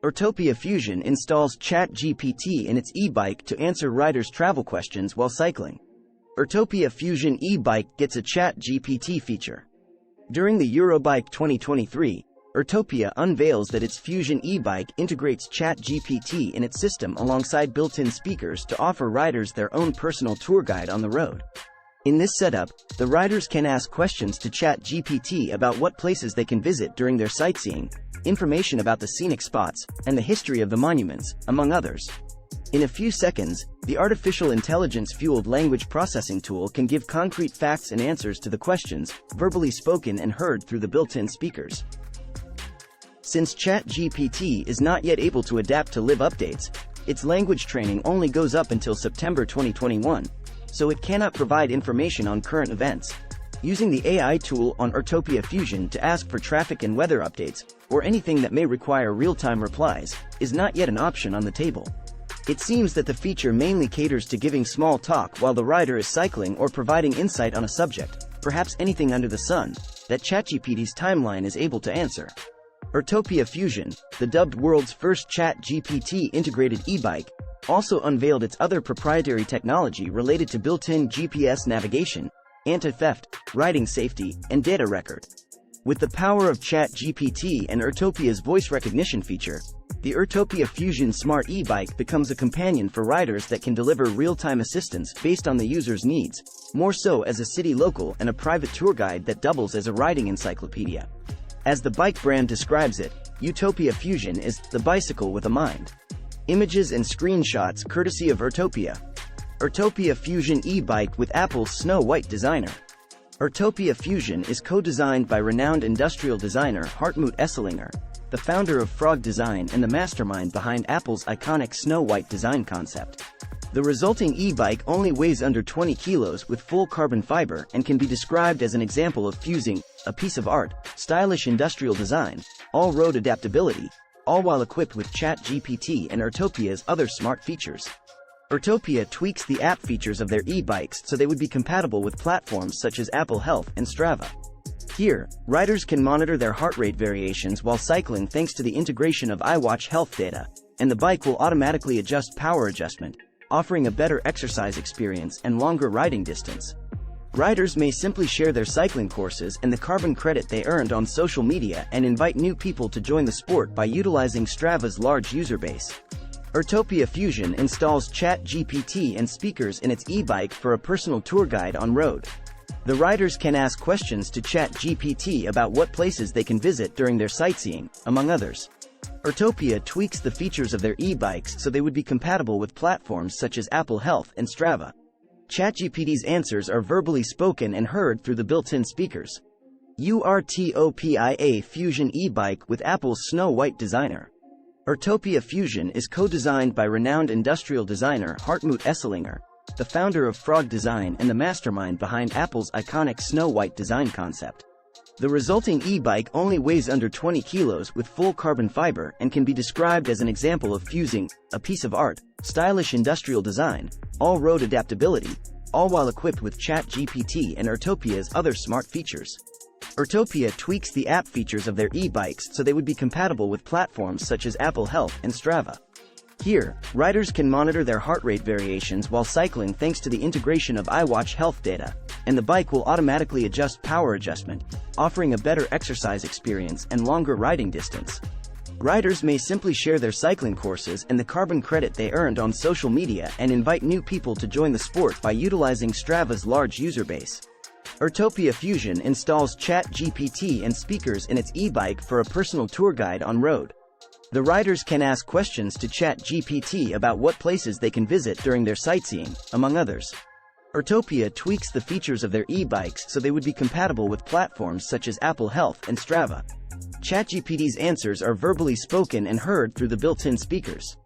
Urtopia Fusion installs Chat GPT in its e-bike to answer riders' travel questions while cycling. Urtopia Fusion E-bike gets a Chat GPT feature. During the Eurobike 2023, Urtopia unveils that its Fusion e-bike integrates Chat GPT in its system alongside built-in speakers to offer riders their own personal tour guide on the road. In this setup, the riders can ask questions to Chat GPT about what places they can visit during their sightseeing, information about the scenic spots, and the history of the monuments, among others. In a few seconds, the artificial intelligence-fueled language processing tool can give concrete facts and answers to the questions, verbally spoken and heard through the built-in speakers. Since Chat GPT is not yet able to adapt to live updates, its language training only goes up until September 2021, so it cannot provide information on current events. Using the AI tool on Urtopia Fusion to ask for traffic and weather updates, or anything that may require real-time replies, is not yet an option on the table. It seems that the feature mainly caters to giving small talk while the rider is cycling or providing insight on a subject, perhaps anything under the sun, that ChatGPT's timeline is able to answer. Urtopia Fusion, the dubbed world's first Chat GPT integrated e-bike, also unveiled its other proprietary technology related to built-in GPS navigation, anti-theft, riding safety, and data record. With the power of Chat GPT and Urtopia's voice recognition feature, the Urtopia Fusion Smart e-bike becomes a companion for riders that can deliver real-time assistance based on the user's needs, more so as a city local and a private tour guide that doubles as a riding encyclopedia. As the bike brand describes it, Urtopia Fusion is the bicycle with a mind. Images and screenshots courtesy of Urtopia. Urtopia Fusion e-bike with Apple's Snow White designer. Urtopia Fusion is co-designed by renowned industrial designer Hartmut Esslinger, the founder of Frog Design and the mastermind behind Apple's iconic Snow White design concept. The resulting e-bike only weighs under 20 kilos with full carbon fiber and can be described as an example of fusing a piece of art, stylish industrial design, all-road adaptability, all while equipped with Chat GPT and Urtopia's other smart features. Urtopia tweaks the app features of their e-bikes so they would be compatible with platforms such as Apple Health and Strava. Here, riders can monitor their heart rate variations while cycling thanks to the integration of iWatch health data, and the bike will automatically adjust power adjustment, offering a better exercise experience and longer riding distance. Riders may simply share their cycling courses and the carbon credit they earned on social media and invite new people to join the sport by utilizing Strava's large user base. Urtopia Fusion installs Chat GPT and speakers in its e-bike for a personal tour guide on road. The riders can ask questions to Chat GPT about what places they can visit during their sightseeing, among others. Urtopia tweaks the features of their e-bikes so they would be compatible with platforms such as Apple Health and Strava. ChatGPT's answers are verbally spoken and heard through the built-in speakers. Urtopia Fusion e-bike with Apple's Snow White designer. Urtopia Fusion is co-designed by renowned industrial designer Hartmut Esslinger, the founder of Frog Design and the mastermind behind Apple's iconic Snow White design concept. The resulting e-bike only weighs under 20 kilos with full carbon fiber and can be described as an example of fusing a piece of art, stylish industrial design, all-road adaptability, all while equipped with Chat GPT and Urtopia's other smart features. Urtopia tweaks the app features of their e-bikes so they would be compatible with platforms such as Apple Health and Strava. Here, riders can monitor their heart rate variations while cycling thanks to the integration of iWatch health data, and the bike will automatically adjust power adjustment, offering a better exercise experience and longer riding distance. Riders may simply share their cycling courses and the carbon credit they earned on social media and invite new people to join the sport by utilizing Strava's large user base. Urtopia Fusion installs Chat GPT and speakers in its e-bike for a personal tour guide on road. The riders can ask questions to Chat GPT about what places they can visit during their sightseeing, among others. Urtopia tweaks the features of their e-bikes so they would be compatible with platforms such as Apple Health and Strava. ChatGPT's answers are verbally spoken and heard through the built-in speakers.